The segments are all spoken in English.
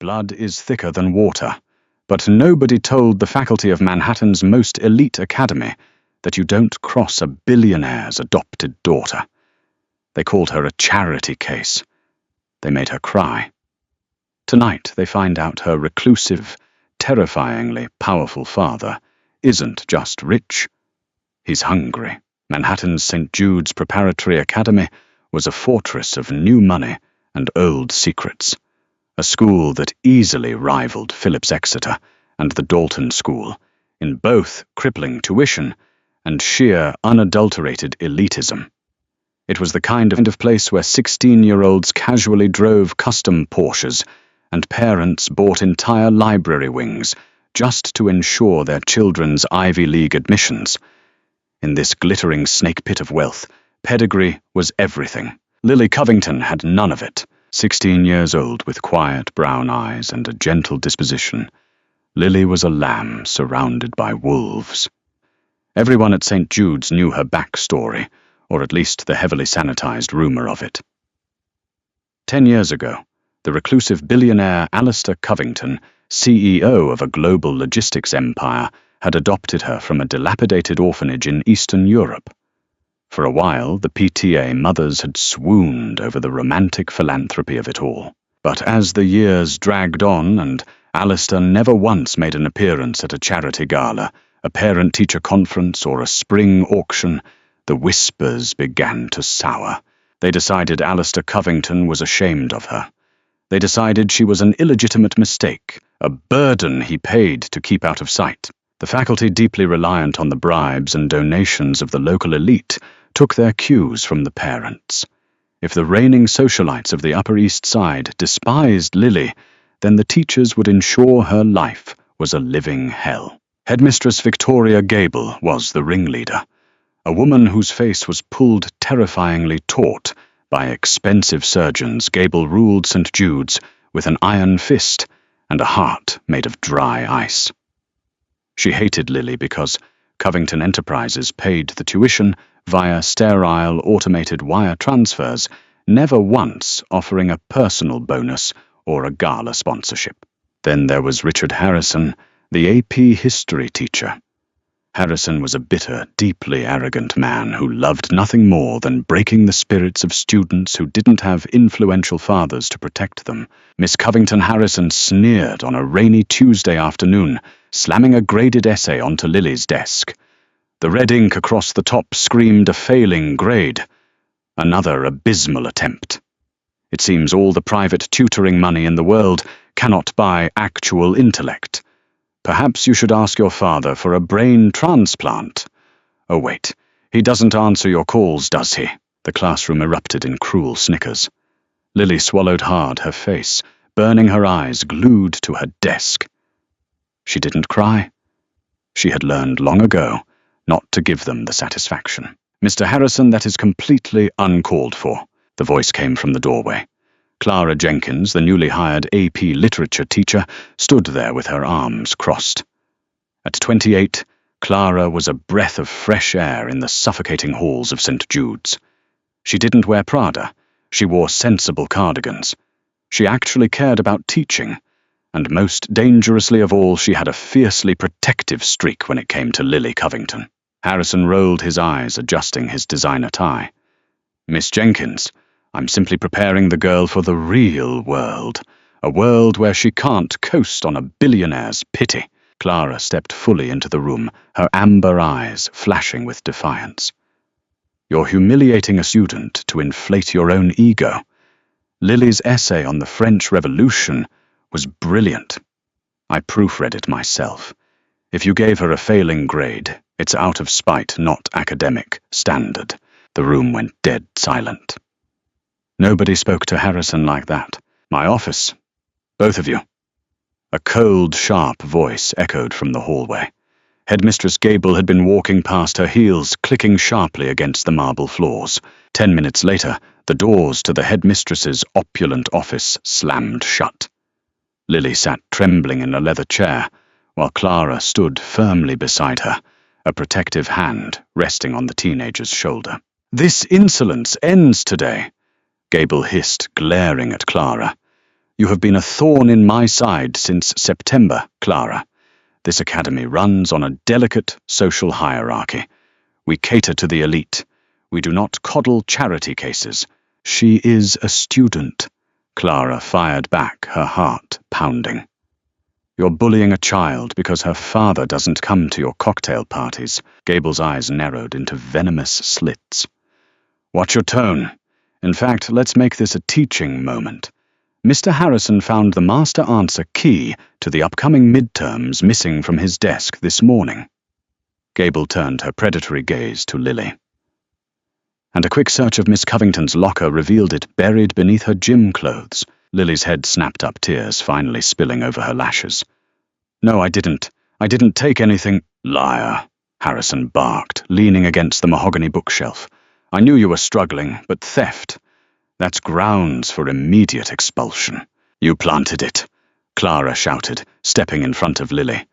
Blood is thicker than water, but nobody told the faculty of Manhattan's most elite academy that you don't cross a billionaire's adopted daughter. They called her a charity case. They made her cry. Tonight they find out her reclusive, terrifyingly powerful father isn't just rich. He's hungry. Manhattan's St. Jude's Preparatory Academy was a fortress of new money and old secrets, a school that easily rivaled Phillips Exeter and the Dalton School in both crippling tuition and sheer unadulterated elitism. It was the kind of place where 16-year-olds casually drove custom Porsches and parents bought entire library wings just to ensure their children's Ivy League admissions. In this glittering snake pit of wealth, pedigree was everything. Lily Covington had none of it. 16 years old with quiet brown eyes and a gentle disposition, Lily was a lamb surrounded by wolves. Everyone at St. Jude's knew her backstory, or at least the heavily sanitized rumor of it. 10 years ago, the reclusive billionaire Alistair Covington, CEO of a global logistics empire, had adopted her from a dilapidated orphanage in Eastern Europe. For a while, the PTA mothers had swooned over the romantic philanthropy of it all. But as the years dragged on and Alistair never once made an appearance at a charity gala, a parent-teacher conference, or a spring auction, the whispers began to sour. They decided Alistair Covington was ashamed of her. They decided she was an illegitimate mistake, a burden he paid to keep out of sight. The faculty, deeply reliant on the bribes and donations of the local elite, took their cues from the parents. If the reigning socialites of the Upper East Side despised Lily, then the teachers would ensure her life was a living hell. Headmistress Victoria Gable was the ringleader, a woman whose face was pulled terrifyingly taut by expensive surgeons. Gable ruled St. Jude's with an iron fist and a heart made of dry ice. She hated Lily because Covington Enterprises paid the tuition via sterile automated wire transfers, never once offering a personal bonus or a gala sponsorship. Then there was Richard Harrison, the AP history teacher. Harrison was a bitter, deeply arrogant man who loved nothing more than breaking the spirits of students who didn't have influential fathers to protect them. Miss Covington Harrison sneered on a rainy Tuesday afternoon, slamming a graded essay onto Lily's desk. The red ink across the top screamed a failing grade. Another abysmal attempt. It seems all the private tutoring money in the world cannot buy actual intellect. Perhaps you should ask your father for a brain transplant. Oh wait, he doesn't answer your calls, does he? The classroom erupted in cruel snickers. Lily swallowed hard, her face, burning, her eyes glued to her desk. She didn't cry. She had learned long ago not to give them the satisfaction. Mr. Harrison, that is completely uncalled for. The voice came from the doorway. Clara Jenkins, the newly hired AP literature teacher, stood there with her arms crossed. At 28, Clara was a breath of fresh air in the suffocating halls of St. Jude's. She didn't wear Prada. She wore sensible cardigans. She actually cared about teaching. And most dangerously of all, she had a fiercely protective streak when it came to Lily Covington. Harrison rolled his eyes, adjusting his designer tie. Miss Jenkins, I'm simply preparing the girl for the real world, a world where she can't coast on a billionaire's pity. Clara stepped fully into the room, her amber eyes flashing with defiance. You're humiliating a student to inflate your own ego. Lily's essay on the French Revolution was brilliant. I proofread it myself. If you gave her a failing grade, it's out of spite, not academic standard. The room went dead silent. Nobody spoke to Harrison like that. My office. Both of you. A cold, sharp voice echoed from the hallway. Headmistress Gable had been walking past, her heels clicking sharply against the marble floors. 10 minutes later, the doors to the headmistress's opulent office slammed shut. Lily sat trembling in a leather chair, while Clara stood firmly beside her, a protective hand resting on the teenager's shoulder. This insolence ends today, Gable hissed, glaring at Clara. You have been a thorn in my side since September, Clara. This academy runs on a delicate social hierarchy. We cater to the elite. We do not coddle charity cases. She is a student, Clara fired back, her heart pounding. You're bullying a child because her father doesn't come to your cocktail parties. Gable's eyes narrowed into venomous slits. Watch your tone. In fact, let's make this a teaching moment. Mr. Harrison found the master answer key to the upcoming midterms missing from his desk this morning. Gable turned her predatory gaze to Lily. And a quick search of Miss Covington's locker revealed it buried beneath her gym clothes. Lily's head snapped up, tears finally spilling over her lashes. No, I didn't. I didn't take anything. Liar, Harrison barked, leaning against the mahogany bookshelf. I knew you were struggling, but theft. That's grounds for immediate expulsion. You planted it, Clara shouted, stepping in front of Lily.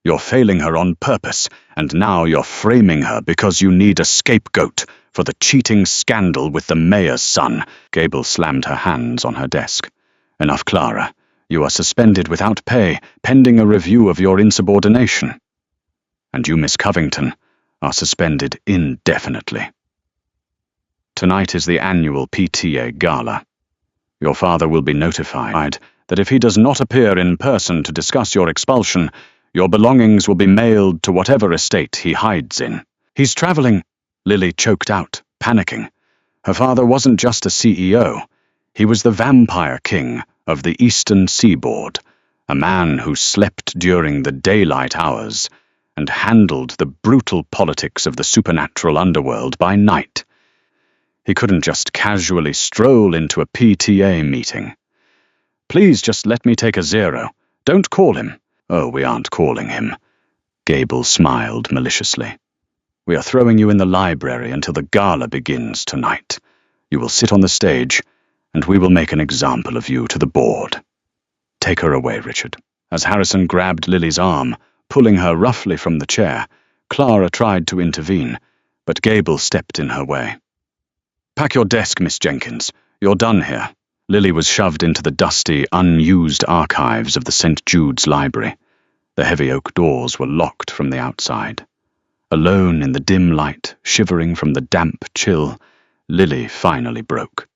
You're failing her on purpose, and now you're framing her because you need a scapegoat for the cheating scandal with the mayor's son. Gable slammed her hands on her desk. Enough, Clara. You are suspended without pay, pending a review of your insubordination. And you, Miss Covington, are suspended indefinitely. Tonight is the annual PTA gala. Your father will be notified that if he does not appear in person to discuss your expulsion, your belongings will be mailed to whatever estate he hides in. He's traveling, Lily choked out, panicking. Her father wasn't just a CEO. He was the vampire king of the eastern seaboard, a man who slept during the daylight hours and handled the brutal politics of the supernatural underworld by night. He couldn't just casually stroll into a PTA meeting. Please just let me take a zero. Don't call him. Oh, we aren't calling him. Gable smiled maliciously. We are throwing you in the library until the gala begins tonight. You will sit on the stage, and we will make an example of you to the board. Take her away, Richard. As Harrison grabbed Lily's arm, pulling her roughly from the chair, Clara tried to intervene, but Gable stepped in her way. Pack your desk, Miss Jenkins. You're done here. Lily was shoved into the dusty, unused archives of the St. Jude's Library. The heavy oak doors were locked from the outside. Alone in the dim light, shivering from the damp chill, Lily finally broke.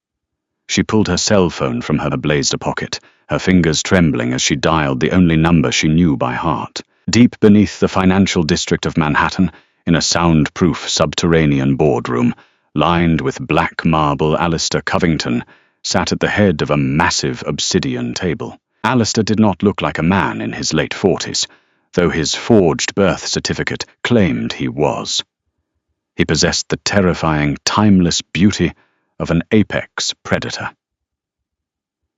She pulled her cell phone from her blazer pocket, her fingers trembling as she dialed the only number she knew by heart. Deep beneath the financial district of Manhattan, in a soundproof subterranean boardroom, lined with black marble, Alistair Covington sat at the head of a massive obsidian table. Alistair did not look like a man in his late 40s, though his forged birth certificate claimed he was. He possessed the terrifying, timeless beauty of an apex predator.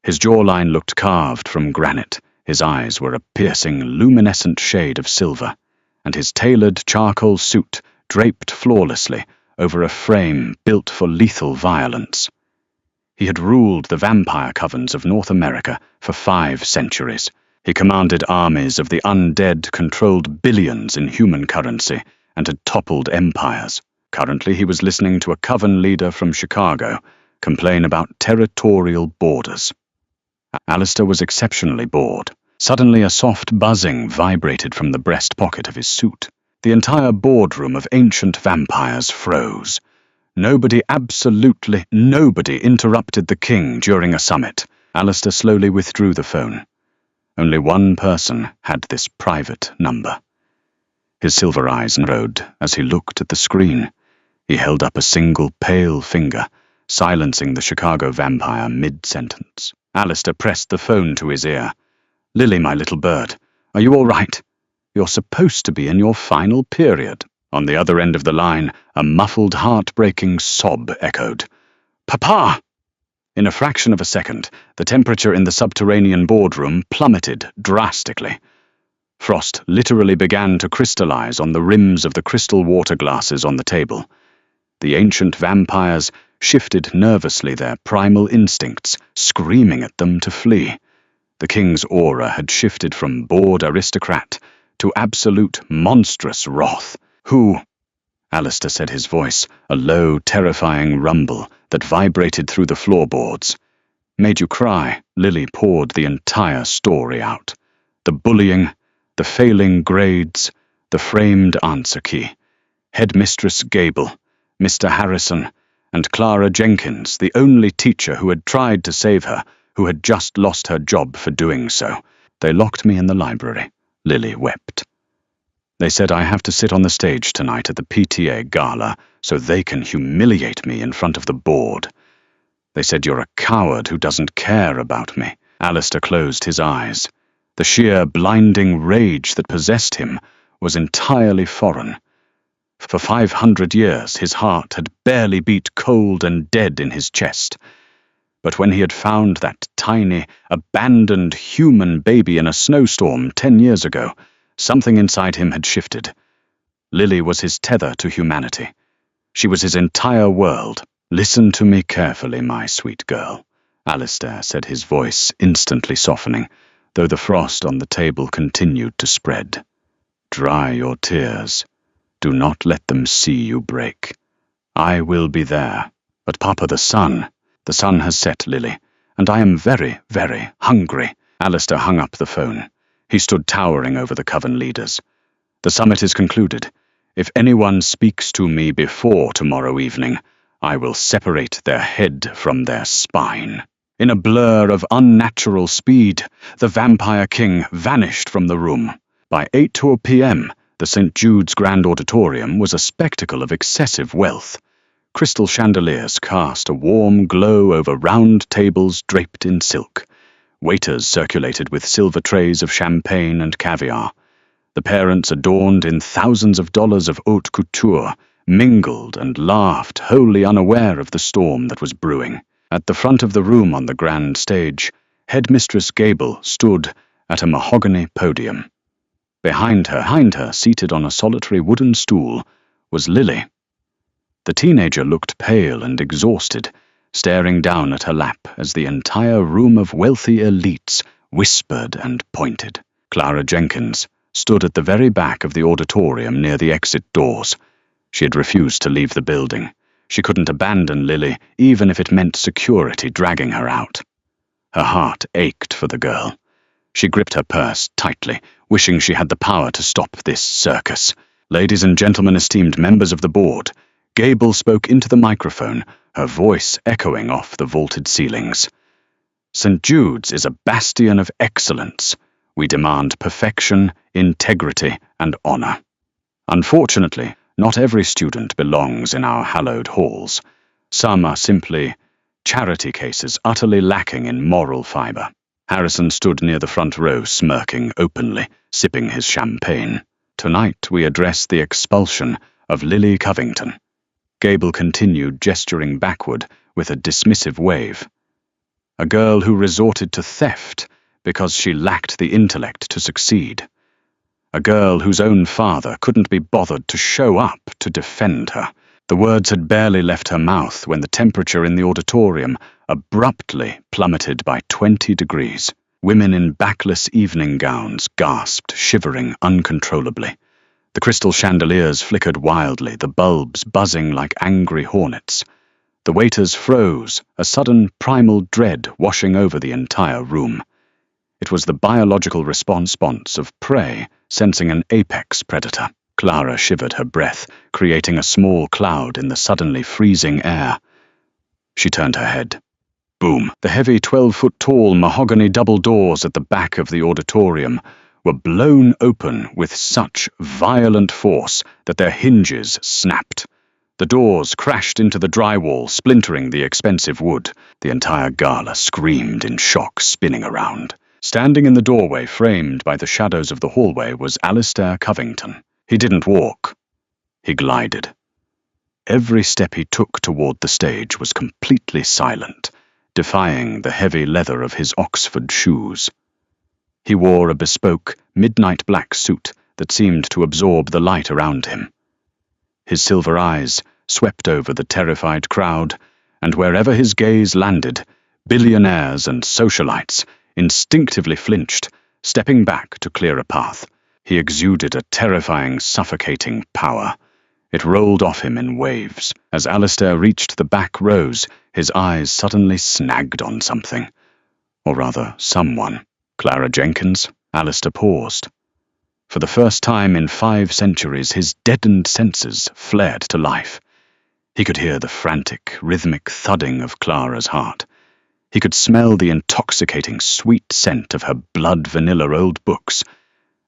His jawline looked carved from granite, his eyes were a piercing, luminescent shade of silver, and his tailored charcoal suit draped flawlessly over a frame built for lethal violence. He had ruled the vampire covens of North America for 5 centuries. He commanded armies of the undead, controlled billions in human currency, and had toppled empires. Currently, he was listening to a coven leader from Chicago complain about territorial borders. Alistair was exceptionally bored. Suddenly, a soft buzzing vibrated from the breast pocket of his suit. The entire boardroom of ancient vampires froze. Nobody, absolutely nobody, interrupted the king during a summit. Alistair slowly withdrew the phone. Only one person had this private number. His silver eyes narrowed as he looked at the screen. He held up a single pale finger, silencing the Chicago vampire mid-sentence. Alistair pressed the phone to his ear. Lily, my little bird, are you all right? You're supposed to be in your final period. On the other end of the line, a muffled, heart-breaking sob echoed. Papa! In a fraction of a second, the temperature in the subterranean boardroom plummeted drastically. Frost literally began to crystallize on the rims of the crystal water glasses on the table. The ancient vampires shifted nervously, their primal instincts screaming at them to flee. The king's aura had shifted from bored aristocrat to absolute monstrous wrath. Who? Alistair said, his voice a low, terrifying rumble that vibrated through the floorboards. Made you cry. Lily poured the entire story out. The bullying, the failing grades, the framed answer key. Headmistress Gable, Mr. Harrison, and Clara Jenkins, the only teacher who had tried to save her, who had just lost her job for doing so. They locked me in the library. Lily wept. They said I have to sit on the stage tonight at the PTA gala so they can humiliate me in front of the board. They said you're a coward who doesn't care about me. Alistair closed his eyes. The sheer blinding rage that possessed him was entirely foreign. For 500 years his heart had barely beat cold and dead in his chest. But when he had found that tiny, abandoned human baby in a snowstorm 10 years ago, something inside him had shifted. Lily was his tether to humanity. She was his entire world. "Listen to me carefully, my sweet girl," Alistair said, his voice instantly softening, though the frost on the table continued to spread. "Dry your tears. Do not let them see you break. I will be there. But Papa, the sun has set, Lily, and I am very, very hungry." Alistair hung up the phone. He stood towering over the coven leaders. "The summit is concluded. If anyone speaks to me before tomorrow evening, I will separate their head from their spine." In a blur of unnatural speed, the Vampire King vanished from the room. By 8 p.m., the St. Jude's Grand Auditorium was a spectacle of excessive wealth. Crystal chandeliers cast a warm glow over round tables draped in silk. Waiters circulated with silver trays of champagne and caviar. The parents, adorned in thousands of dollars of haute couture, mingled and laughed, wholly unaware of the storm that was brewing. At the front of the room on the grand stage, Headmistress Gable stood at a mahogany podium. Behind her, seated on a solitary wooden stool, was Lily. The teenager looked pale and exhausted, staring down at her lap as the entire room of wealthy elites whispered and pointed. Clara Jenkins stood at the very back of the auditorium near the exit doors. She had refused to leave the building. She couldn't abandon Lily, even if it meant security dragging her out. Her heart ached for the girl. She gripped her purse tightly, wishing she had the power to stop this circus. "Ladies and gentlemen, esteemed members of the board," Gable spoke into the microphone, her voice echoing off the vaulted ceilings. "St. Jude's is a bastion of excellence. We demand perfection, integrity, and honor. Unfortunately, not every student belongs in our hallowed halls. Some are simply charity cases utterly lacking in moral fiber." Harrison stood near the front row, smirking openly, sipping his champagne. "Tonight we address the expulsion of Lily Covington." Gable continued, gesturing backward with a dismissive wave. "A girl who resorted to theft because she lacked the intellect to succeed. A girl whose own father couldn't be bothered to show up to defend her." The words had barely left her mouth when the temperature in the auditorium abruptly plummeted by 20 degrees. Women in backless evening gowns gasped, shivering uncontrollably. The crystal chandeliers flickered wildly, the bulbs buzzing like angry hornets. The waiters froze, a sudden primal dread washing over the entire room. It was the biological response of prey sensing an apex predator. Clara shivered her breath, creating a small cloud in the suddenly freezing air. She turned her head. Boom! The heavy 12-foot-tall mahogany double doors at the back of the auditorium were blown open with such violent force that their hinges snapped. The doors crashed into the drywall, splintering the expensive wood. The entire gala screamed in shock, spinning around. Standing in the doorway, framed by the shadows of the hallway, was Alistair Covington. He didn't walk. He glided. Every step he took toward the stage was completely silent, defying the heavy leather of his Oxford shoes. He wore a bespoke, midnight black suit that seemed to absorb the light around him. His silver eyes swept over the terrified crowd, and wherever his gaze landed, billionaires and socialites instinctively flinched, stepping back to clear a path. He exuded a terrifying, suffocating power. It rolled off him in waves. As Alistair reached the back rows, his eyes suddenly snagged on something. Or rather, someone. Clara Jenkins? Alistair paused. For the first time in 5 centuries, his deadened senses flared to life. He could hear the frantic, rhythmic thudding of Clara's heart. He could smell the intoxicating sweet scent of her blood-vanilla old books,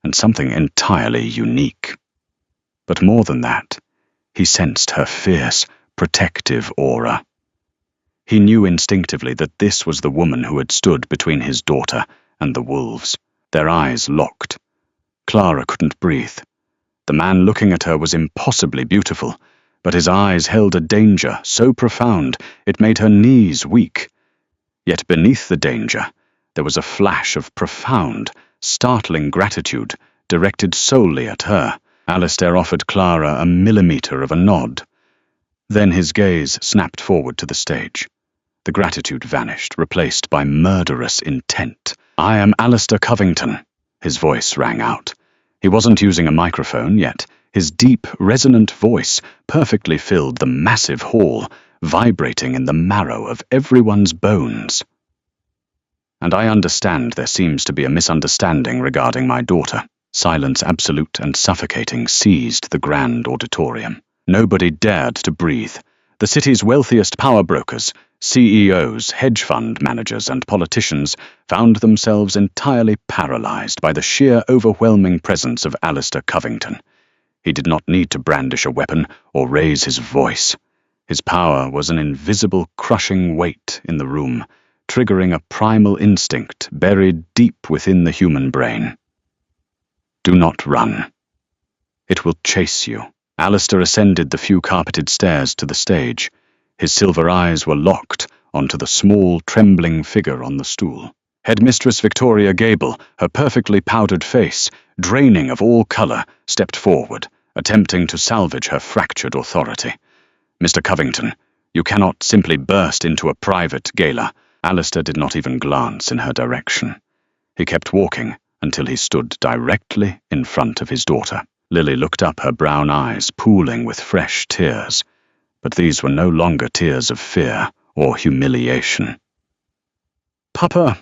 and something entirely unique. But more than that, he sensed her fierce, protective aura. He knew instinctively that this was the woman who had stood between his daughter and the wolves. Their eyes locked. Clara couldn't breathe. The man looking at her was impossibly beautiful, but his eyes held a danger so profound it made her knees weak. Yet beneath the danger, there was a flash of profound, startling gratitude directed solely at her. Alistair offered Clara a millimetre of a nod. Then his gaze snapped forward to the stage. The gratitude vanished, replaced by murderous intent. "I am Alistair Covington," his voice rang out. He wasn't using a microphone, yet his deep, resonant voice perfectly filled the massive hall, vibrating in the marrow of everyone's bones. "And I understand there seems to be a misunderstanding regarding my daughter." Silence absolute and suffocating seized the grand auditorium. Nobody dared to breathe. The city's wealthiest power brokers, CEOs, hedge fund managers, and politicians found themselves entirely paralyzed by the sheer overwhelming presence of Alistair Covington. He did not need to brandish a weapon or raise his voice. His power was an invisible, crushing weight in the room, triggering a primal instinct buried deep within the human brain. Do not run. It will chase you. Alistair ascended the few carpeted stairs to the stage. His silver eyes were locked onto the small, trembling figure on the stool. Headmistress Victoria Gable, her perfectly powdered face, draining of all colour, stepped forward, attempting to salvage her fractured authority. "Mr. Covington, you cannot simply burst into a private gala." Alistair did not even glance in her direction. He kept walking until he stood directly in front of his daughter. Lily looked up, her brown eyes pooling with fresh tears, but these were no longer tears of fear or humiliation. "Papa,"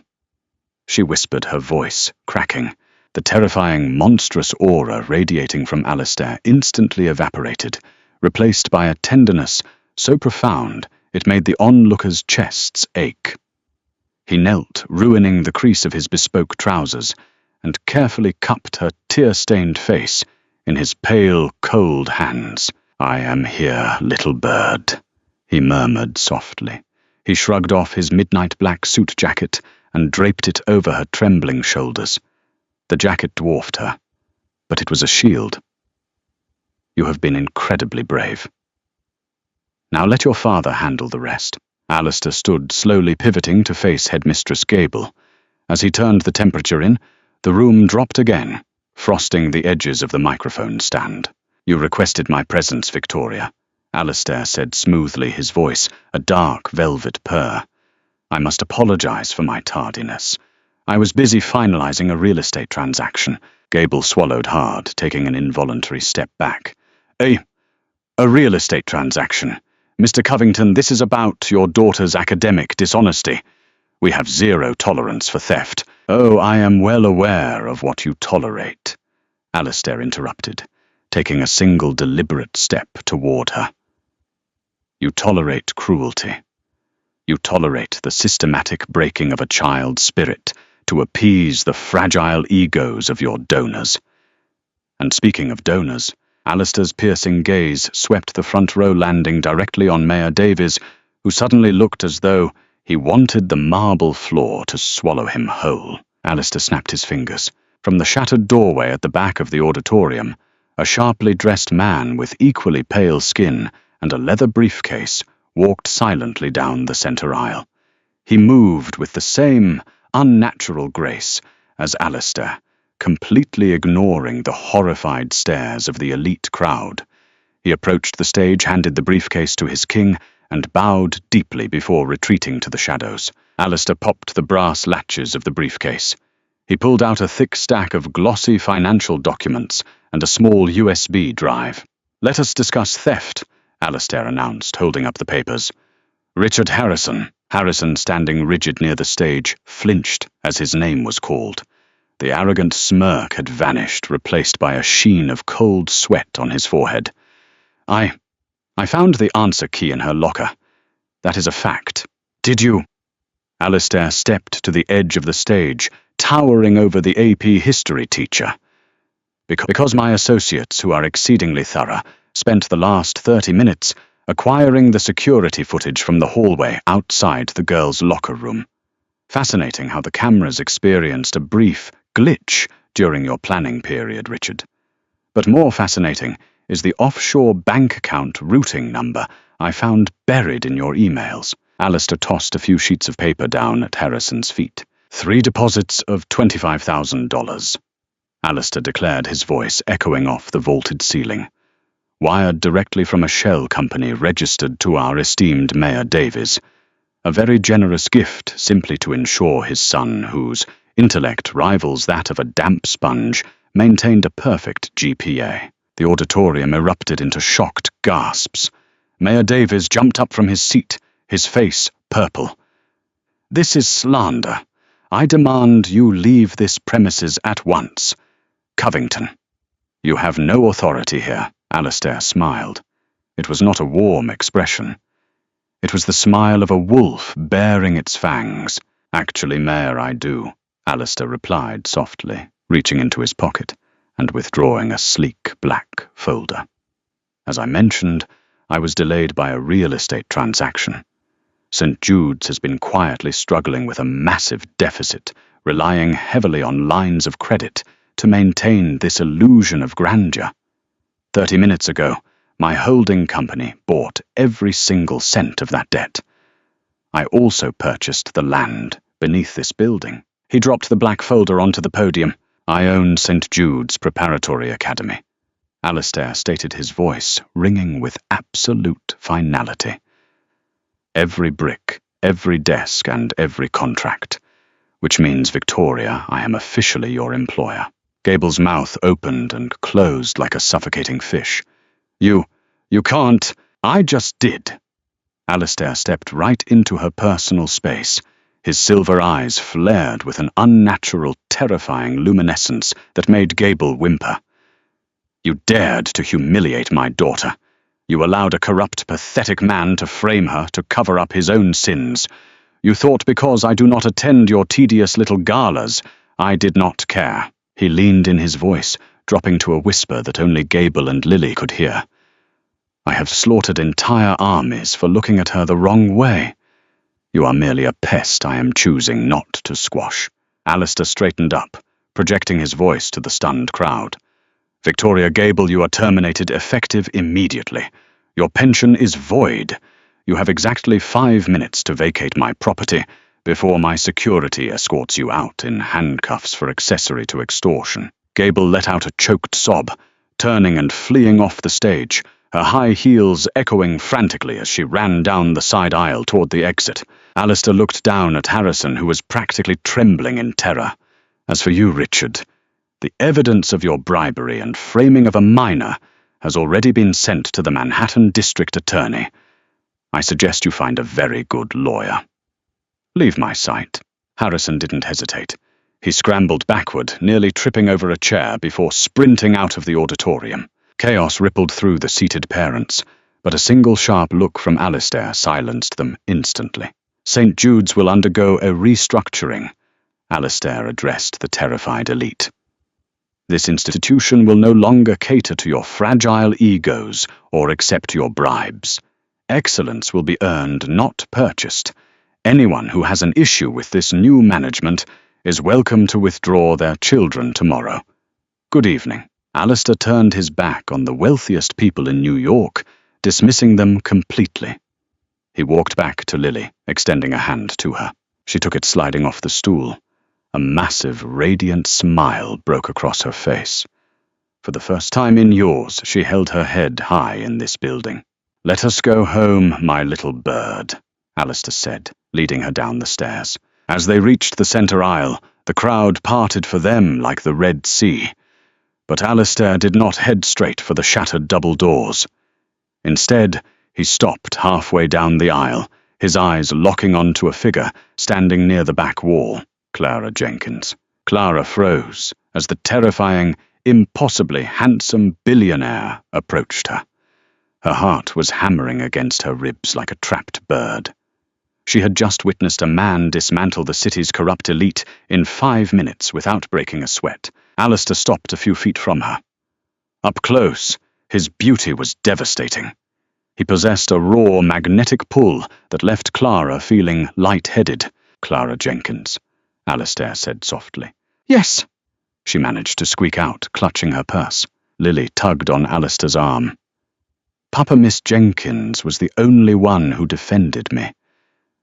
she whispered, her voice cracking. The terrifying, monstrous aura radiating from Alistair instantly evaporated, replaced by a tenderness so profound it made the onlookers' chests ache. He knelt, ruining the crease of his bespoke trousers, and carefully cupped her tear-stained face in his pale, cold hands. "I am here, little bird," he murmured softly. He shrugged off his midnight black suit jacket and draped it over her trembling shoulders. The jacket dwarfed her, but it was a shield. "You have been incredibly brave. Now let your father handle the rest." Alistair stood, slowly pivoting to face Headmistress Gable. As he turned the temperature in, the room dropped again, frosting the edges of the microphone stand. "You requested my presence, Victoria," Alistair said smoothly, his voice a dark velvet purr. "I must apologize for my tardiness. I was busy finalizing a real estate transaction." Gable swallowed hard, taking an involuntary step back. A real estate transaction. Mr. Covington, this is about your daughter's academic dishonesty. We have zero tolerance for theft." "Oh, I am well aware of what you tolerate," Alistair interrupted, taking a single deliberate step toward her. "You tolerate cruelty. You tolerate the systematic breaking of a child's spirit to appease the fragile egos of your donors. And speaking of donors," Alistair's piercing gaze swept the front row, landing directly on Mayor Davies, who suddenly looked as though he wanted the marble floor to swallow him whole. Alistair snapped his fingers. From the shattered doorway at the back of the auditorium, a sharply dressed man with equally pale skin and a leather briefcase walked silently down the center aisle. He moved with the same unnatural grace as Alistair, completely ignoring the horrified stares of the elite crowd. He approached the stage, handed the briefcase to his king, and bowed deeply before retreating to the shadows. Alistair popped the brass latches of the briefcase. He pulled out a thick stack of glossy financial documents and a small USB drive. Let us discuss theft, Alistair announced, holding up the papers. Richard Harrison, standing rigid near the stage, flinched as his name was called. The arrogant smirk had vanished, replaced by a sheen of cold sweat on his forehead. I found the answer key in her locker. That is a fact. Did you? Alistair stepped to the edge of the stage, towering over the AP history teacher. Because my associates, who are exceedingly thorough, spent the last 30 minutes acquiring the security footage from the hallway outside the girls' locker room. Fascinating how the cameras experienced a brief glitch during your planning period, Richard. But more fascinating is the offshore bank account routing number I found buried in your emails. Alistair tossed a few sheets of paper down at Harrison's feet. 3 deposits of $25,000. Alistair declared, his voice echoing off the vaulted ceiling. Wired directly from a shell company registered to our esteemed Mayor Davies. A very generous gift simply to ensure his son, whose intellect rivals that of a damp sponge, maintained a perfect GPA. The auditorium erupted into shocked gasps. Mayor Davies jumped up from his seat, his face purple. This is slander. I demand you leave this premises at once. Covington. You have no authority here, Alistair smiled. It was not a warm expression. It was the smile of a wolf baring its fangs. Actually, Mayor, I do, Alistair replied softly, reaching into his pocket and withdrawing a sleek black folder. As I mentioned, I was delayed by a real estate transaction. St. Jude's has been quietly struggling with a massive deficit, relying heavily on lines of credit to maintain this illusion of grandeur. 30 minutes ago, my holding company bought every single cent of that debt. I also purchased the land beneath this building. He dropped the black folder onto the podium. I own St. Jude's Preparatory Academy. Alistair stated, his voice ringing with absolute finality. Every brick, every desk, and every contract. Which means, Victoria, I am officially your employer. Gable's mouth opened and closed like a suffocating fish. You can't. I just did. Alistair stepped right into her personal space. His silver eyes flared with an unnatural, terrifying luminescence that made Gable whimper. You dared to humiliate my daughter. You allowed a corrupt, pathetic man to frame her to cover up his own sins. You thought because I do not attend your tedious little galas, I did not care. He leaned in his voice, dropping to a whisper that only Gable and Lily could hear. I have slaughtered entire armies for looking at her the wrong way. You are merely a pest I am choosing not to squash. Alistair straightened up, projecting his voice to the stunned crowd. Victoria Gable, you are terminated effective immediately. Your pension is void. You have exactly 5 minutes to vacate my property before my security escorts you out in handcuffs for accessory to extortion. Gable let out a choked sob, turning and fleeing off the stage, her high heels echoing frantically as she ran down the side aisle toward the exit. Alistair looked down at Harrison, who was practically trembling in terror. As for you, Richard, the evidence of your bribery and framing of a minor has already been sent to the Manhattan District Attorney. I suggest you find a very good lawyer. Leave my sight. Harrison didn't hesitate. He scrambled backward, nearly tripping over a chair before sprinting out of the auditorium. Chaos rippled through the seated parents, but a single sharp look from Alistair silenced them instantly. St. Jude's will undergo a restructuring, Alistair addressed the terrified elite. This institution will no longer cater to your fragile egos or accept your bribes. Excellence will be earned, not purchased. Anyone who has an issue with this new management is welcome to withdraw their children tomorrow. Good evening. Alistair turned his back on the wealthiest people in New York, dismissing them completely. He walked back to Lily, extending a hand to her. She took it, sliding off the stool. A massive, radiant smile broke across her face. For the first time in years, she held her head high in this building. Let us go home, my little bird, Alistair said, leading her down the stairs. As they reached the center aisle, the crowd parted for them like the Red Sea. But Alistair did not head straight for the shattered double doors. Instead, he stopped halfway down the aisle, his eyes locking onto a figure standing near the back wall, Clara Jenkins. Clara froze as the terrifying, impossibly handsome billionaire approached her. Her heart was hammering against her ribs like a trapped bird. She had just witnessed a man dismantle the city's corrupt elite in 5 minutes without breaking a sweat. Alistair stopped a few feet from her. Up close, his beauty was devastating. He possessed a raw magnetic pull that left Clara feeling light-headed. "Clara Jenkins," Alistair said softly. "Yes," she managed to squeak out, clutching her purse. Lily tugged on Alistair's arm. "Papa Miss Jenkins was the only one who defended me."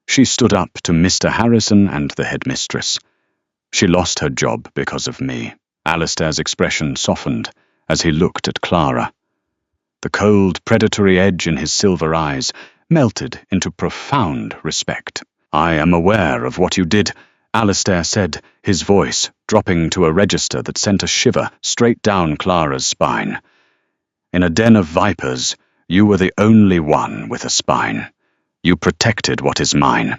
She stood up to Mr. Harrison and the headmistress. "She lost her job because of me." Alistair's expression softened as he looked at Clara. The cold, predatory edge in his silver eyes melted into profound respect. "I am aware of what you did," Alistair said, his voice dropping to a register that sent a shiver straight down Clara's spine. "In a den of vipers, you were the only one with a spine. You protected what is mine.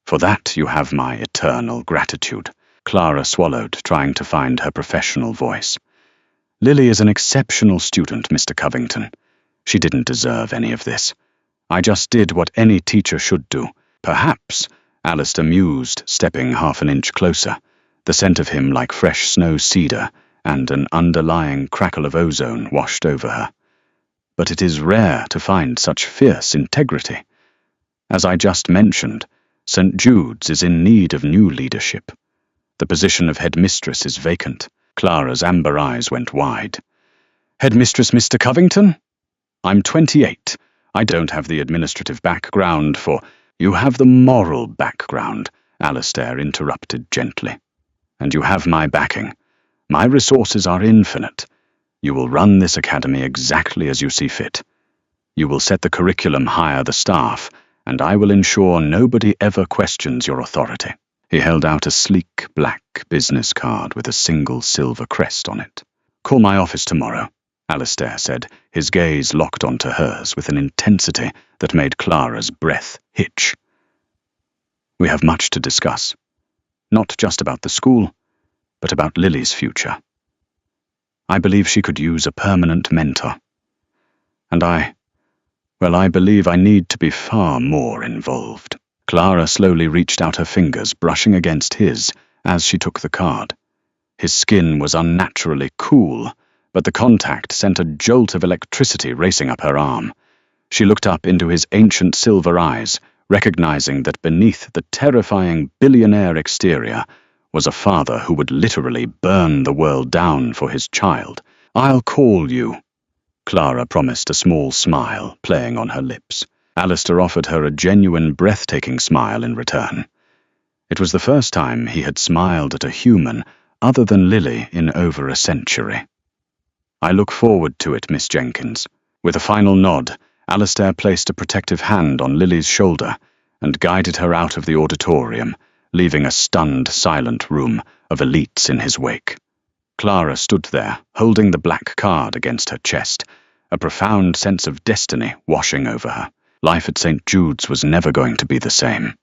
For that you have my eternal gratitude." Clara swallowed, trying to find her professional voice. "Lily is an exceptional student, Mr. Covington. She didn't deserve any of this. I just did what any teacher should do." "Perhaps," Alistair mused, stepping half an inch closer, the scent of him like fresh snow cedar, and an underlying crackle of ozone washed over her. "But it is rare to find such fierce integrity. As I just mentioned, St. Jude's is in need of new leadership. The position of headmistress is vacant." Clara's amber eyes went wide. "Headmistress Mr. Covington? I'm 28. I don't have the administrative background for—" "You have the moral background," Alistair interrupted gently. "And you have my backing. My resources are infinite. You will run this academy exactly as you see fit. You will set the curriculum, hire the staff, and I will ensure nobody ever questions your authority." He held out a sleek black business card with a single silver crest on it. "Call my office tomorrow," Alistair said, his gaze locked onto hers with an intensity that made Clara's breath hitch. "We have much to discuss. Not just about the school, but about Lily's future. I believe she could use a permanent mentor. And I believe I need to be far more involved." Clara slowly reached out her fingers, brushing against his as she took the card. His skin was unnaturally cool, but the contact sent a jolt of electricity racing up her arm. She looked up into his ancient silver eyes, recognizing that beneath the terrifying billionaire exterior was a father who would literally burn the world down for his child. "I'll call you," Clara promised, a small smile playing on her lips. Alistair offered her a genuine, breathtaking smile in return. It was the first time he had smiled at a human other than Lily in over a century. "I look forward to it, Miss Jenkins." With a final nod, Alistair placed a protective hand on Lily's shoulder and guided her out of the auditorium, leaving a stunned, silent room of elites in his wake. Clara stood there, holding the black card against her chest, a profound sense of destiny washing over her. Life at St. Jude's was never going to be the same.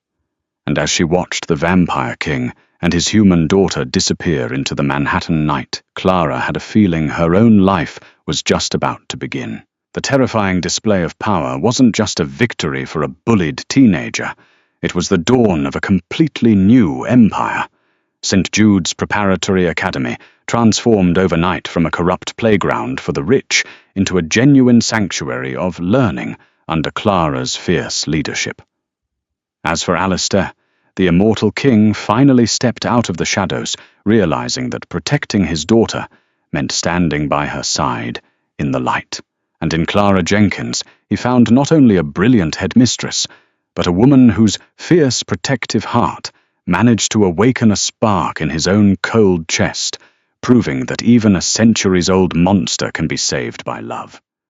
And as she watched the Vampire King and his human daughter disappear into the Manhattan night, Clara had a feeling her own life was just about to begin. The terrifying display of power wasn't just a victory for a bullied teenager. It was the dawn of a completely new empire. St. Jude's Preparatory Academy, transformed overnight from a corrupt playground for the rich into a genuine sanctuary of learning under Clara's fierce leadership. As for Alistair, the immortal king finally stepped out of the shadows, realizing that protecting his daughter meant standing by her side in the light. And in Clara Jenkins, he found not only a brilliant headmistress, but a woman whose fierce protective heart managed to awaken a spark in his own cold chest, proving that even a centuries-old monster can be saved by love.